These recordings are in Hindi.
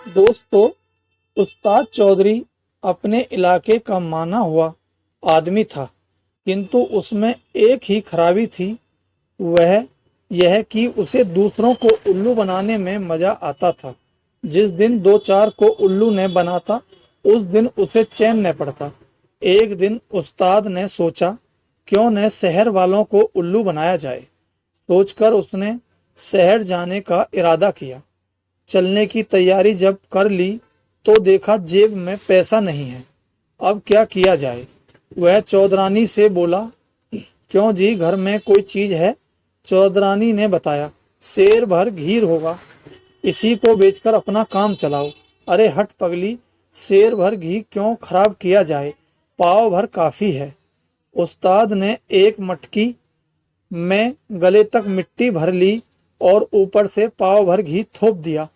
दोस्तों, उस्ताद चौधरी अपने इलाके का माना हुआ आदमी था, किंतु उसमें एक ही खराबी थी। वह यह कि उसे दूसरों को उल्लू बनाने में मजा आता था। जिस दिन दो चार को उल्लू ने बनाता, उस दिन उसे चैन न पड़ता। एक दिन उस्ताद ने सोचा, क्यों न शहर वालों को उल्लू बनाया जाए। सोचकर उसने शहर जाने का इरादा किया। चलने की तैयारी जब कर ली तो देखा जेब में पैसा नहीं है। अब क्या किया जाए। वह चौधरानी से बोला, क्यों जी, घर में कोई चीज है? चौधरानी ने बताया, शेर भर घी होगा, इसी को बेचकर अपना काम चलाओ। अरे हट पगली, शेर भर घी क्यों खराब किया जाए, पाव भर काफी है। उस्ताद ने एक मटकी में गले तक मिट्टी भर ली और ऊपर से पाव भर घी थोप दिया।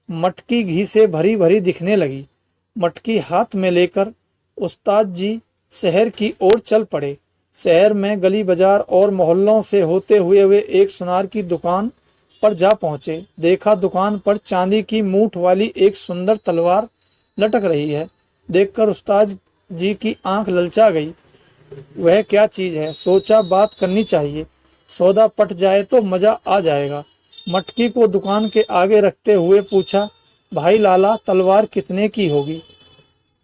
मटकी घी से भरी भरी दिखने लगी। मटकी हाथ में लेकर उस्ताद जी शहर की ओर चल पड़े। शहर में गली बाजार और मोहल्लों से होते हुए वे एक सुनार की दुकान पर जा पहुंचे। देखा दुकान पर चांदी की मूठ वाली एक सुंदर तलवार लटक रही है। देखकर उस्ताद जी की आंख ललचा गई। वह क्या चीज है, सोचा बात करनी चाहिए, सौदा पट जाए तो मजा आ जाएगा। मटकी को दुकान के आगे रखते हुए पूछा, भाई लाला, तलवार कितने की होगी?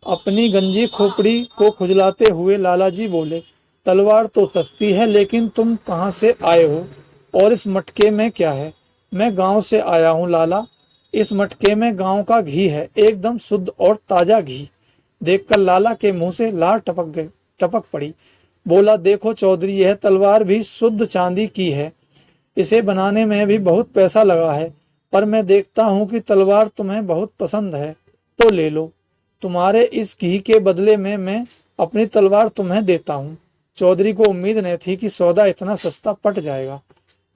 अपनी गंजी खोपड़ी को खुजलाते हुए लालाजी बोले, तलवार तो सस्ती है, लेकिन तुम कहाँ से आए हो और इस मटके में क्या है? मैं गांव से आया हूँ लाला। इस मटके में गांव का घी है, एकदम शुद्ध और ताजा घी। देखकर लाला के मुंह से लार टपक पड़ी। बोला, देखो चौधरी, यह तलवार भी शुद्ध चांदी की है। इसे बनाने में भी बहुत पैसा लगा है, पर मैं देखता हूँ कि तलवार तुम्हें बहुत पसंद है, तो ले लो। तुम्हारे इस घी के बदले में मैं अपनी तलवार तुम्हें देता हूँ। चौधरी को उम्मीद नहीं थी कि सौदा इतना सस्ता पट जाएगा।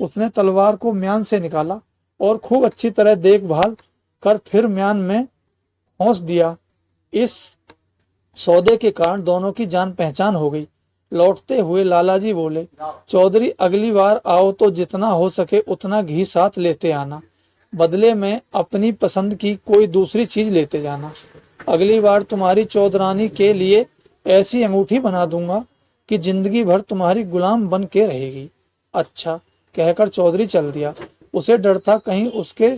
उसने तलवार को म्यान से निकाला और खूब अच्छी तरह देखभाल कर फिर म्यान में खोस दिया। इस सौदे के कारण दोनों की जान पहचान हो गई। लौटते हुए लालाजी बोले, चौधरी, अगली बार आओ तो जितना हो सके उतना घी साथ लेते आना, बदले में अपनी पसंद की कोई दूसरी चीज लेते जाना। अगली बार तुम्हारी चौधरानी के लिए ऐसी अंगूठी बना दूंगा कि जिंदगी भर तुम्हारी गुलाम बन के रहेगी। अच्छा, कहकर चौधरी चल दिया। उसे डर था कहीं उसके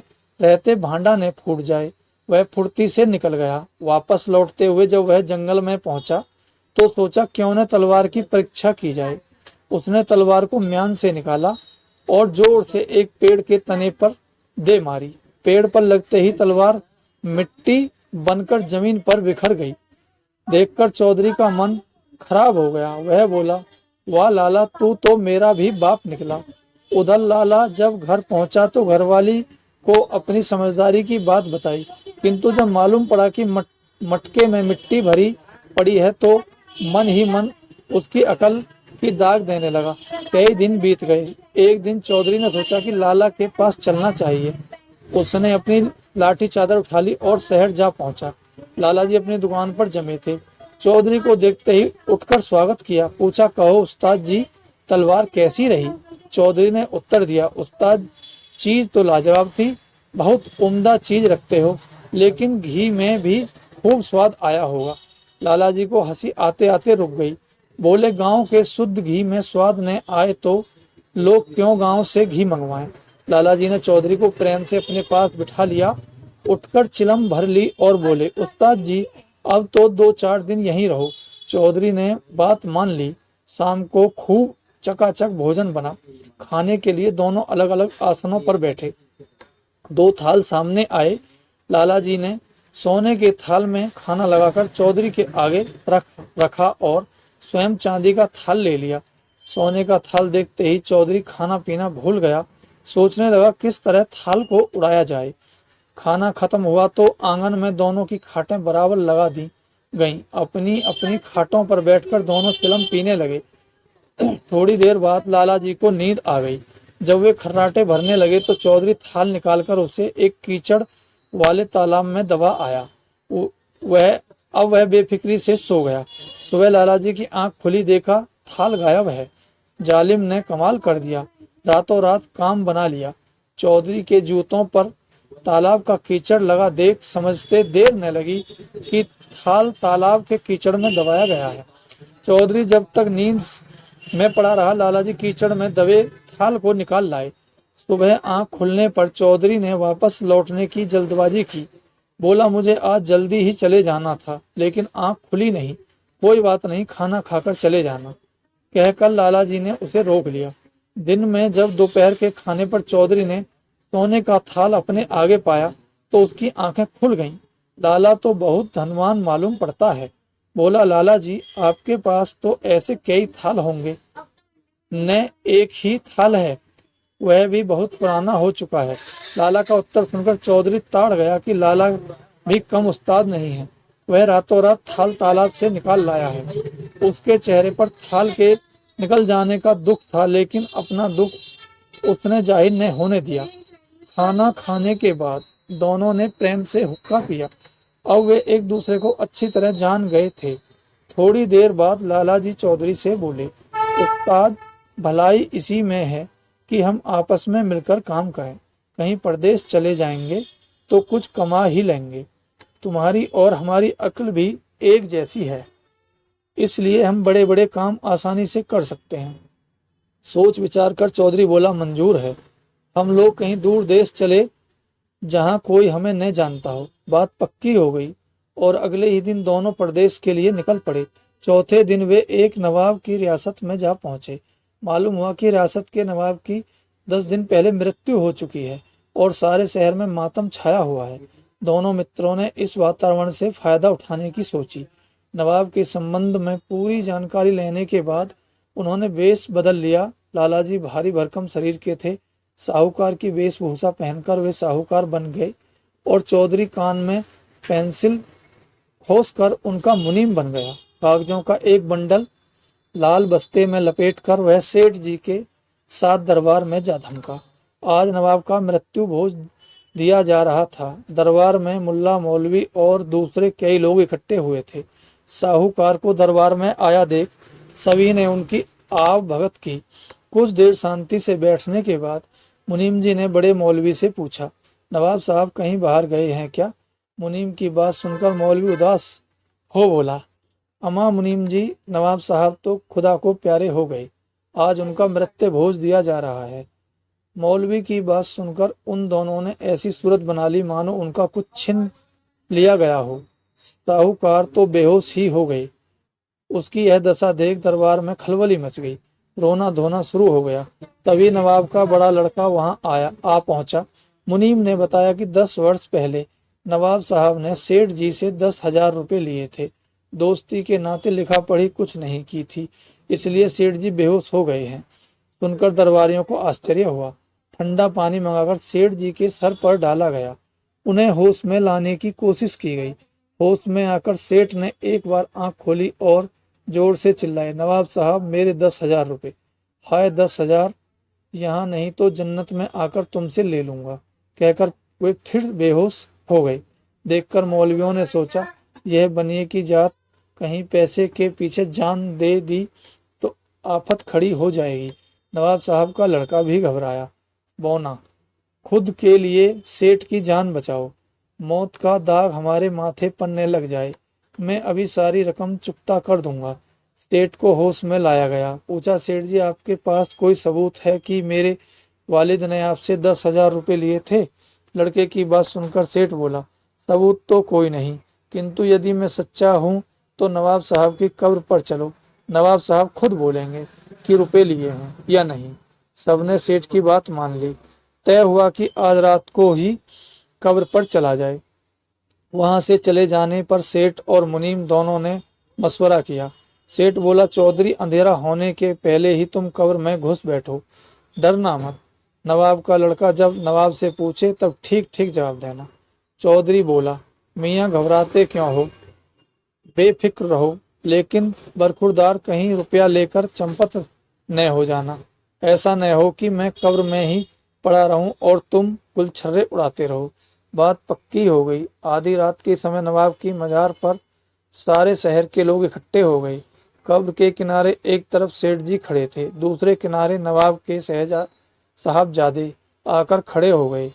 रहते भांडा ने फूट जाए। वह फुर्ती से निकल गया। वापस लौटते हुए जब वह जंगल में पहुंचा तो सोचा, क्यों न तलवार की परीक्षा की जाए। उसने तलवार को म्यान से निकाला और जोर से एक पेड़ के तने पर दे मारी। पेड़ पर लगते ही तलवार मिट्टी बनकर जमीन पर बिखर गई। देखकर चौधरी का मन खराब हो गया। वह बोला, वाह लाला, तू तो मेरा भी बाप निकला। उधर लाला जब घर पहुंचा तो घरवाली को अपनी समझदारी की बात बताई, किंतु जब मालूम पड़ा कि मटके में मिट्टी भरी पड़ी है तो मन ही मन उसकी अकल की दाग देने लगा। कई दिन बीत गए। एक दिन चौधरी ने सोचा कि लाला के पास चलना चाहिए। उसने अपनी लाठी चादर उठा ली और शहर जा पहुंचा। लाला जी अपनी दुकान पर जमे थे। चौधरी को देखते ही उठकर स्वागत किया। पूछा, कहो उस्ताद जी, तलवार कैसी रही? चौधरी ने उत्तर दिया, उस्ताद, चीज तो लाजवाब थी, बहुत उम्दा चीज रखते हो, लेकिन घी में भी खूब स्वाद आया होगा। लाला जी को हंसी आते आते रुक गई। बोले, गांव के शुद्ध घी में स्वाद न आए तो लोग क्यों गांव से घी मंगवाएं। लाला जी ने चौधरी को प्रेम से अपने पास बिठा लिया, उठकर चिलम भर ली और बोले, उस्ताद जी, अब तो 2-4 दिन यहीं रहो। चौधरी ने बात मान ली। शाम को खूब चकाचक भोजन बना। खाने के लिए दोनों अलग अलग आसनों पर बैठे। 2 थाल सामने आए। लाला जी ने सोने के थाल में खाना लगाकर चौधरी के आगे रखा और स्वयं चांदी का थाल ले लिया। सोने का थाल देखते ही चौधरी खाना पीना भूल गया। सोचने लगा किस तरह थाल को उड़ाया जाए। खाना खत्म हुआ तो आंगन में दोनों की खाटें बराबर लगा दी गईं। अपनी अपनी खाटों पर बैठकर दोनों चिलम पीने लगे। थोड़ी देर बाद लाला जी को नींद आ गई। जब वे खर्राटे भरने लगे तो चौधरी थाल निकालकर उसे एक कीचड़ वाले तालाब में दबा आया। वह बेफिक्री से सो गया। सुबह लाला जी की आंख खुली, देखा थाल गायब है। जालिम ने कमाल कर दिया, रातों रात काम बना लिया। चौधरी के जूतों पर तालाब का कीचड़ लगा देख समझते देर न लगी कि थाल तालाब के कीचड़ में दबाया गया है। चौधरी जब तक नींद में पड़ा रहा, लालाजी कीचड़ में दबे थाल को निकाल लाए। सुबह आंख खुलने पर चौधरी ने वापस लौटने की जल्दबाजी की। बोला, मुझे आज जल्दी ही चले जाना था, लेकिन आंख खुली नहीं। कोई बात नहीं, खाना खाकर चले जाना, कहकर लालाजी ने उसे रोक लिया। दिन में जब दोपहर के खाने पर चौधरी ने सोने का थाल अपने आगे पाया तो उसकी आंखें खुल गईं। लाला तो बहुत धनवान मालूम पड़ता है। बोला, लाला जी, आपके पास तो ऐसे कई थाल होंगे, न एक ही थाल है, वह भी बहुत पुराना हो चुका है। लाला का उत्तर सुनकर चौधरी ताड़ गया कि लाला भी कम उस्ताद नहीं है। वह रातों रात थाल तालाब से निकाल लाया है। उसके चेहरे पर थाल के निकल जाने का दुख था, लेकिन अपना दुख उसने जाहिर न होने दिया। खाना खाने के बाद दोनों ने प्रेम से हुक्का पिया। अब वे एक दूसरे को अच्छी तरह जान गए थे। थोड़ी देर बाद लालाजी चौधरी से बोले, उस्ताद, भलाई इसी में है कि हम आपस में मिलकर काम करें। कहीं परदेश चले जाएंगे तो कुछ कमा ही लेंगे। तुम्हारी और हमारी अक्ल भी एक जैसी है, इसलिए हम बड़े बड़े काम आसानी से कर सकते हैं। सोच विचार कर चौधरी बोला, मंजूर है। हम लोग कहीं दूर देश चले जहां कोई हमें न जानता हो। बात पक्की हो गई और अगले ही दिन दोनों प्रदेश के लिए निकल पड़े। चौथे दिन वे एक नवाब की रियासत में जा पहुंचे। मालूम हुआ कि रियासत के नवाब की 10 दिन पहले मृत्यु हो चुकी है और सारे शहर में मातम छाया हुआ है। दोनों मित्रों ने इस वातावरण से फायदा उठाने की सोची। नवाब के संबंध में पूरी जानकारी लेने के बाद उन्होंने वेश बदल लिया। लालाजी भारी भरकम शरीर के थे। साहूकार की वेशभूषा पहनकर वे साहूकार बन गए और चौधरी कान में पेंसिल खोस कर उनका मुनीम बन गया। कागजों का एक बंडल लाल बस्ते में लपेटकर वह सेठ जी के साथ दरबार में जा धमका। आज नवाब का मृत्यु भोज दिया जा रहा था। दरबार में मुल्ला मौलवी और दूसरे कई लोग इकट्ठे हुए थे। साहूकार को दरबार में आया देख सभी ने उनकी आव भगत की। कुछ देर शांति से बैठने के बाद मुनीम जी ने बड़े मौलवी से पूछा, नवाब साहब कहीं बाहर गए हैं क्या? मुनीम की बात सुनकर मौलवी उदास हो बोला, अमा मुनीम जी, नवाब साहब तो खुदा को प्यारे हो गए। आज उनका मृत्यु भोज दिया जा रहा है। मौलवी की बात सुनकर उन दोनों ने ऐसी सूरत बना ली मानो उनका कुछ छीन लिया गया हो। साहूकार तो बेहोश ही हो गए। उसकी यह दशा देख दरबार में खलबली मच गई। रोना धोना शुरू हो गया। तभी नवाब का बड़ा लड़का वहां आ पहुंचा। मुनीम ने बताया कि 10 वर्ष पहले नवाब साहब ने सेठ जी से 10,000 रुपए लिए थे। दोस्ती के नाते लिखा पढ़ी कुछ नहीं की थी, इसलिए सेठ जी बेहोश हो गए हैं। सुनकर दरबारियों को आश्चर्य हुआ। ठंडा पानी मंगाकर सेठ जी के सर पर डाला गया। उन्हें होश में लाने की कोशिश की गई। होश में आकर सेठ ने एक बार आंख खोली और जोर से चिल्लाए, नवाब साहब, मेरे 10,000 रुपए। हाय 10,000, यहाँ नहीं तो जन्नत में आकर तुमसे ले लूंगा, कहकर वे फिर बेहोश हो गए। देखकर मौलवियों ने सोचा, यह बनिए की जात कहीं पैसे के पीछे जान दे दी तो आफत खड़ी हो जाएगी। नवाब साहब का लड़का भी घबराया, बौना, खुद के लिए सेठ की जान बचाओ, मौत का दाग हमारे माथे पड़ने लग जाए, मैं अभी सारी रकम चुकता कर दूंगा। सेठ को होश में लाया गया। पूछा, सेठ जी, आपके पास कोई सबूत है कि मेरे वालिद ने आपसे 10,000 रुपए लिए थे? लड़के की बात सुनकर सेठ बोला, सबूत तो कोई नहीं, किंतु यदि मैं सच्चा हूँ तो नवाब साहब की कब्र पर चलो, नवाब साहब खुद बोलेंगे कि रुपए लिए हैं या नहीं। सबने सेठ की बात मान ली। तय हुआ कि आज रात को ही कब्र पर चला जाए। वहां से चले जाने पर सेठ और मुनीम दोनों ने मशवरा किया। सेठ बोला, चौधरी, अंधेरा होने के पहले ही तुम कब्र में घुस बैठो, डरना मत। नवाब का लड़का जब नवाब से पूछे तब ठीक ठीक जवाब देना। चौधरी बोला, मियाँ घबराते क्यों हो, बेफिक्र रहो, लेकिन बरखुरदार कहीं रुपया लेकर चंपत न हो जाना। ऐसा न हो कि मैं कब्र में ही पड़ा रहूं और तुम गुलछर्रे उड़ाते रहो। बात पक्की हो गई। आधी रात के समय नवाब की मजार पर सारे शहर के लोग इकट्ठे हो गए। कब्र के किनारे एक तरफ सेठ जी खड़े थे, दूसरे किनारे नवाब के साहबजादे आकर खड़े हो गए।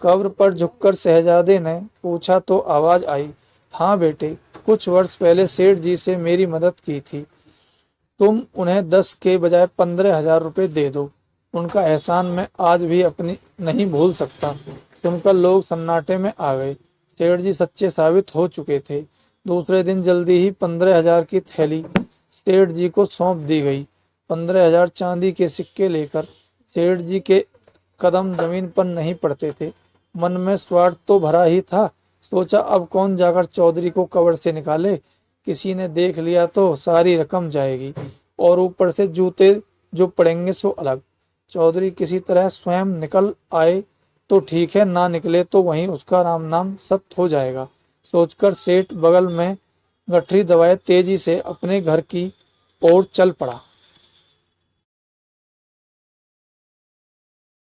कब्र पर झुककर शहजादे ने पूछा तो आवाज आई, हाँ बेटे, कुछ वर्ष पहले सेठ जी से मेरी मदद की थी। तुम उन्हें 10 के बजाय 15,000 रुपये दे दो। उनका एहसान मैं आज भी अपनी नहीं भूल सकता। सुनकर लोग सन्नाटे में आ गए। सेठ जी सच्चे साबित हो चुके थे। दूसरे दिन जल्दी ही 15,000 की थैली सेठ जी को सौंप दी गई। 15,000 चांदी के सिक्के लेकर सेठ जी के कदम जमीन पर नहीं पड़ते थे। मन में स्वार्थ तो भरा ही था। सोचा अब कौन जाकर चौधरी को कब्र से निकाले, किसी ने देख लिया तो सारी रकम जाएगी और ऊपर से जूते जो पड़ेंगे सो अलग। चौधरी किसी तरह स्वयं निकल आए तो ठीक है, ना निकले तो वहीं उसका राम नाम सत्य हो जाएगा। सोचकर सेठ बगल में गठरी दबाए तेजी से अपने घर की ओर चल पड़ा।